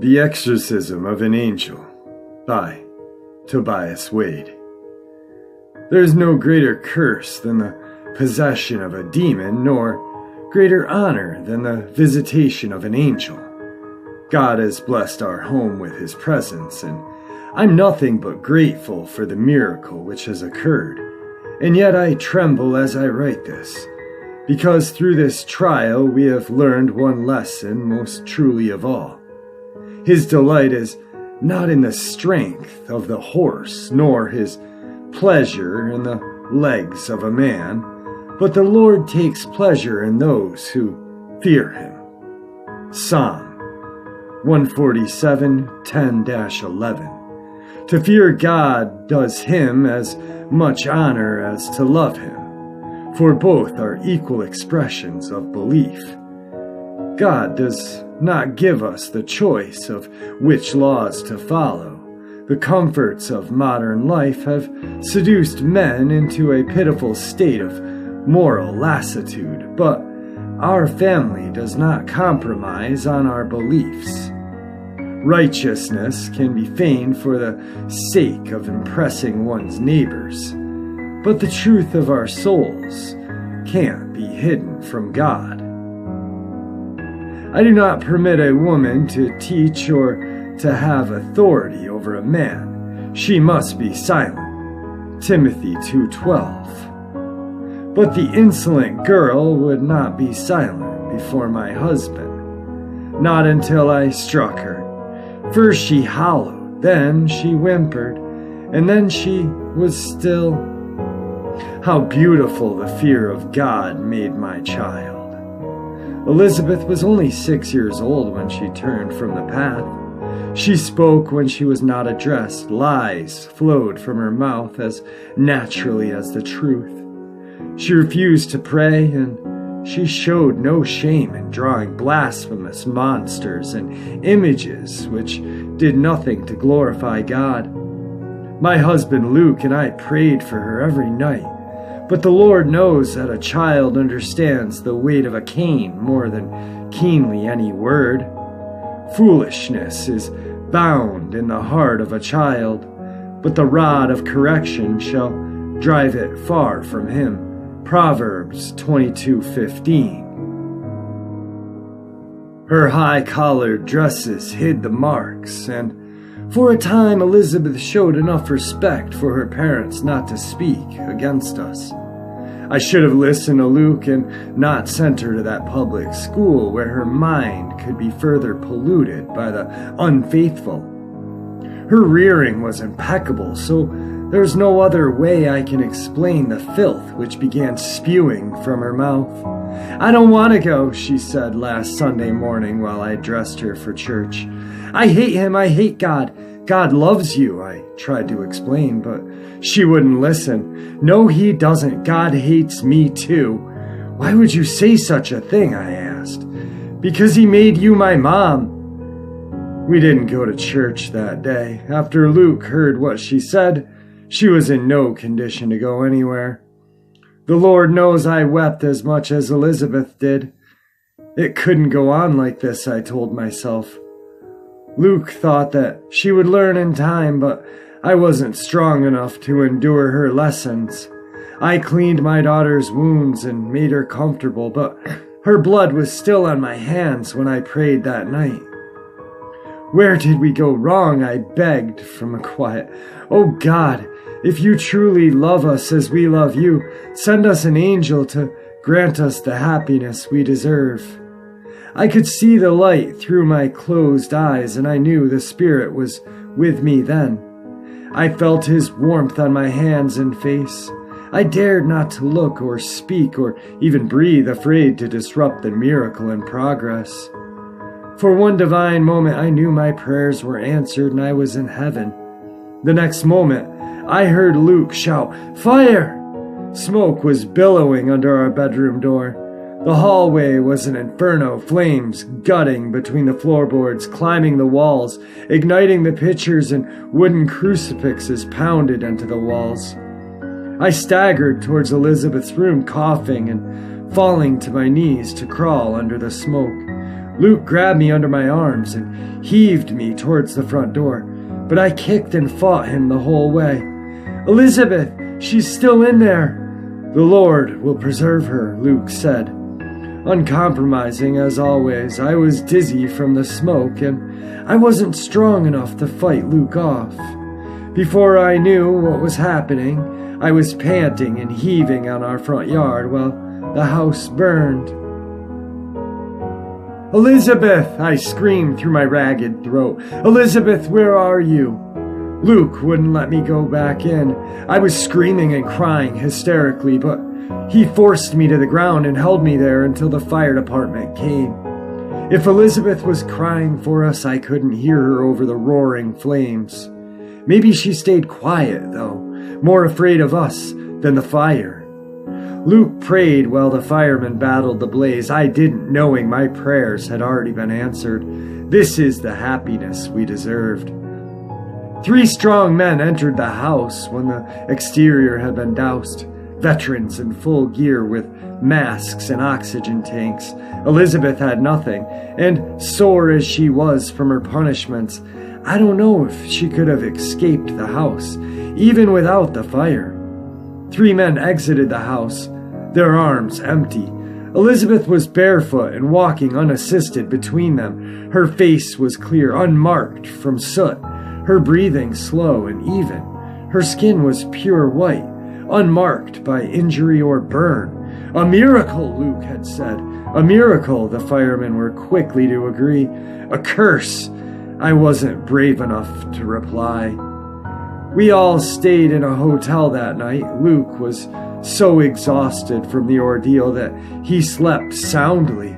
The Exorcism of an Angel by Tobias Wade. There is no greater curse than the possession of a demon, nor greater honor than the visitation of an angel. God has blessed our home with his presence, and I'm nothing but grateful for the miracle which has occurred. And yet I tremble as I write this, because through this trial we have learned one lesson most truly of all. His delight is not in the strength of the horse, nor his pleasure in the legs of a man, but the Lord takes pleasure in those who fear him. Psalm 147:10-11. To fear God does him as much honor as to love him, for both are equal expressions of belief. God does not give us the choice of which laws to follow. The comforts of modern life have seduced men into a pitiful state of moral lassitude, but our family does not compromise on our beliefs. Righteousness can be feigned for the sake of impressing one's neighbors, but the truth of our souls can't be hidden from God. I do not permit a woman to teach or to have authority over a man. She must be silent. Timothy 2:12. But the insolent girl would not be silent before my husband, not until I struck her. First she howled, then she whimpered, and then she was still. How beautiful the fear of God made my child. Elizabeth was only 6 years old when she turned from the path. She spoke when she was not addressed. Lies flowed from her mouth as naturally as the truth. She refused to pray, and she showed no shame in drawing blasphemous monsters and images which did nothing to glorify God. My husband Luke and I prayed for her every night, but the Lord knows that a child understands the weight of a cane more than keenly any word. Foolishness is bound in the heart of a child, but the rod of correction shall drive it far from him. Proverbs 22:15. Her high-collared dresses hid the marks, and for a time Elizabeth showed enough respect for her parents not to speak against us. I should have listened to Luke and not sent her to that public school where her mind could be further polluted by the unfaithful. Her rearing was impeccable, so there's no other way I can explain the filth which began spewing from her mouth. I don't want to go, she said last Sunday morning while I dressed her for church. I hate him, I hate God. God loves you, I tried to explain, but she wouldn't listen. No, he doesn't. God hates me too. Why would you say such a thing, I asked. Because he made you my mom. We didn't go to church that day. After Luke heard what she said, she was in no condition to go anywhere. The Lord knows I wept as much as Elizabeth did. It couldn't go on like this, I told myself. Luke thought that she would learn in time, but I wasn't strong enough to endure her lessons. I cleaned my daughter's wounds and made her comfortable, but her blood was still on my hands when I prayed that night. Where did we go wrong? I begged from a quiet. Oh God, if you truly love us as we love you, send us an angel to grant us the happiness we deserve. I could see the light through my closed eyes, and I knew the Spirit was with me then. I felt his warmth on my hands and face. I dared not to look or speak or even breathe, afraid to disrupt the miracle in progress. For one divine moment, I knew my prayers were answered and I was in heaven. The next moment, I heard Luke shout, "Fire!" Smoke was billowing under our bedroom door. The hallway was an inferno, flames gutting between the floorboards, climbing the walls, igniting the pictures, and wooden crucifixes pounded into the walls. I staggered towards Elizabeth's room, coughing and falling to my knees to crawl under the smoke. Luke grabbed me under my arms and heaved me towards the front door, but I kicked and fought him the whole way. "Elizabeth, she's still in there." "The Lord will preserve her," Luke said. Uncompromising as always, I was dizzy from the smoke, and I wasn't strong enough to fight Luke off. Before I knew what was happening, I was panting and heaving on our front yard while the house burned. "Elizabeth!" I screamed through my ragged throat. "Elizabeth, where are you?" Luke wouldn't let me go back in. I was screaming and crying hysterically, but he forced me to the ground and held me there until the fire department came. If Elizabeth was crying for us, I couldn't hear her over the roaring flames. Maybe she stayed quiet, though, more afraid of us than the fire. Luke prayed while the firemen battled the blaze. I didn't, knowing my prayers had already been answered. This is the happiness we deserved. 3 strong men entered the house when the exterior had been doused. Veterans in full gear with masks and oxygen tanks. Elizabeth had nothing, and sore as she was from her punishments, I don't know if she could have escaped the house, even without the fire. 3 men exited the house, their arms empty. Elizabeth was barefoot and walking unassisted between them. Her face was clear, unmarked from soot, her breathing slow and even. Her skin was pure white, unmarked by injury or burn. "A miracle," Luke had said. "A miracle," the firemen were quickly to agree. "A curse," I wasn't brave enough to reply. We all stayed in a hotel that night. Luke was so exhausted from the ordeal that he slept soundly.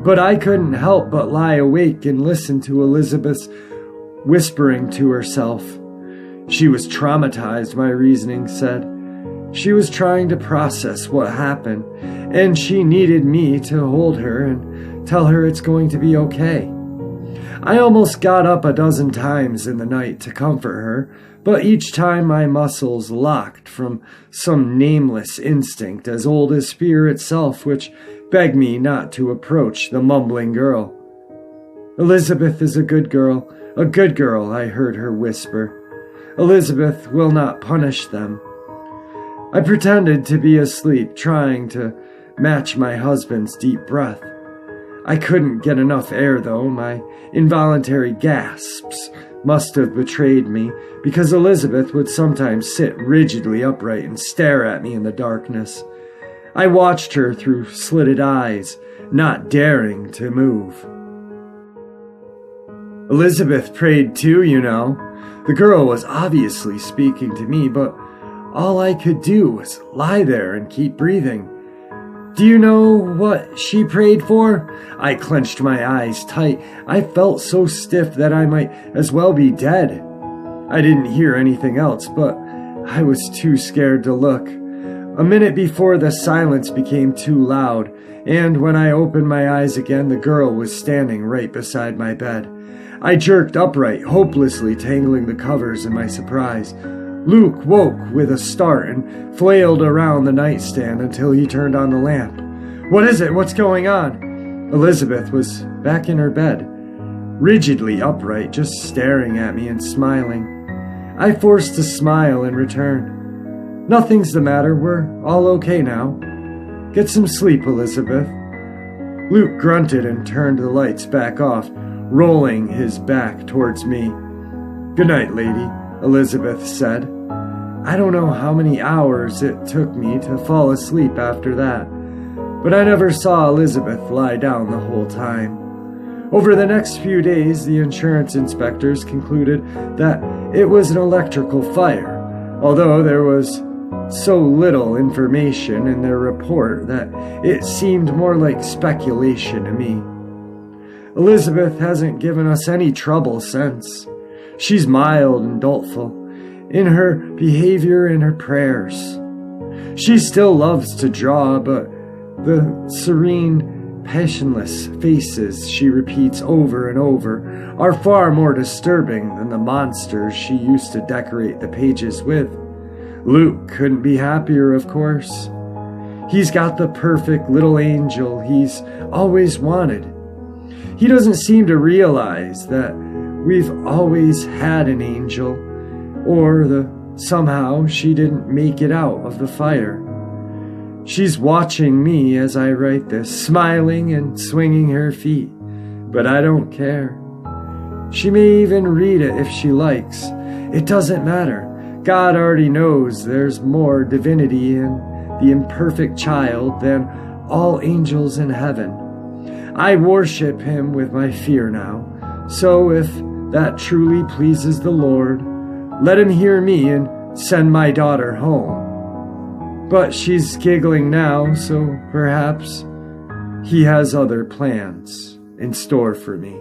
But I couldn't help but lie awake and listen to Elizabeth's whispering to herself. She was traumatized, my reasoning said. She was trying to process what happened, and she needed me to hold her and tell her it's going to be okay. I almost got up a dozen times in the night to comfort her, but each time my muscles locked from some nameless instinct as old as fear itself, which begged me not to approach the mumbling girl. "Elizabeth is a good girl, I heard her whisper. "Elizabeth will not punish them." I pretended to be asleep, trying to match my husband's deep breath. I couldn't get enough air, though. My involuntary gasps must have betrayed me, because Elizabeth would sometimes sit rigidly upright and stare at me in the darkness. I watched her through slitted eyes, not daring to move. Elizabeth prayed too, you know. The girl was obviously speaking to me, but all I could do was lie there and keep breathing. "Do you know what she prayed for?" I clenched my eyes tight. I felt so stiff that I might as well be dead. I didn't hear anything else, but I was too scared to look. A minute before, the silence became too loud, and when I opened my eyes again, the girl was standing right beside my bed. I jerked upright, hopelessly tangling the covers in my surprise. Luke woke with a start and flailed around the nightstand until he turned on the lamp. "What is it? What's going on?" Elizabeth was back in her bed, rigidly upright, just staring at me and smiling. I forced a smile in return. "Nothing's the matter. We're all okay now. Get some sleep, Elizabeth." Luke grunted and turned the lights back off, rolling his back towards me. "Good night, lady," Elizabeth said. I don't know how many hours it took me to fall asleep after that, but I never saw Elizabeth lie down the whole time. Over the next few days, the insurance inspectors concluded that it was an electrical fire, although there was so little information in their report that it seemed more like speculation to me. Elizabeth hasn't given us any trouble since. She's mild and doleful in her behavior and her prayers. She still loves to draw, but the serene, passionless faces she repeats over and over are far more disturbing than the monsters she used to decorate the pages with. Luke couldn't be happier, of course. He's got the perfect little angel he's always wanted. He doesn't seem to realize that we've always had an angel, or that somehow she didn't make it out of the fire. She's watching me as I write this, smiling and swinging her feet, but I don't care. She may even read it if she likes. It doesn't matter. God already knows there's more divinity in the imperfect child than all angels in heaven. I worship him with my fear now. So if that truly pleases the Lord, let him hear me and send my daughter home. But she's giggling now, so perhaps he has other plans in store for me.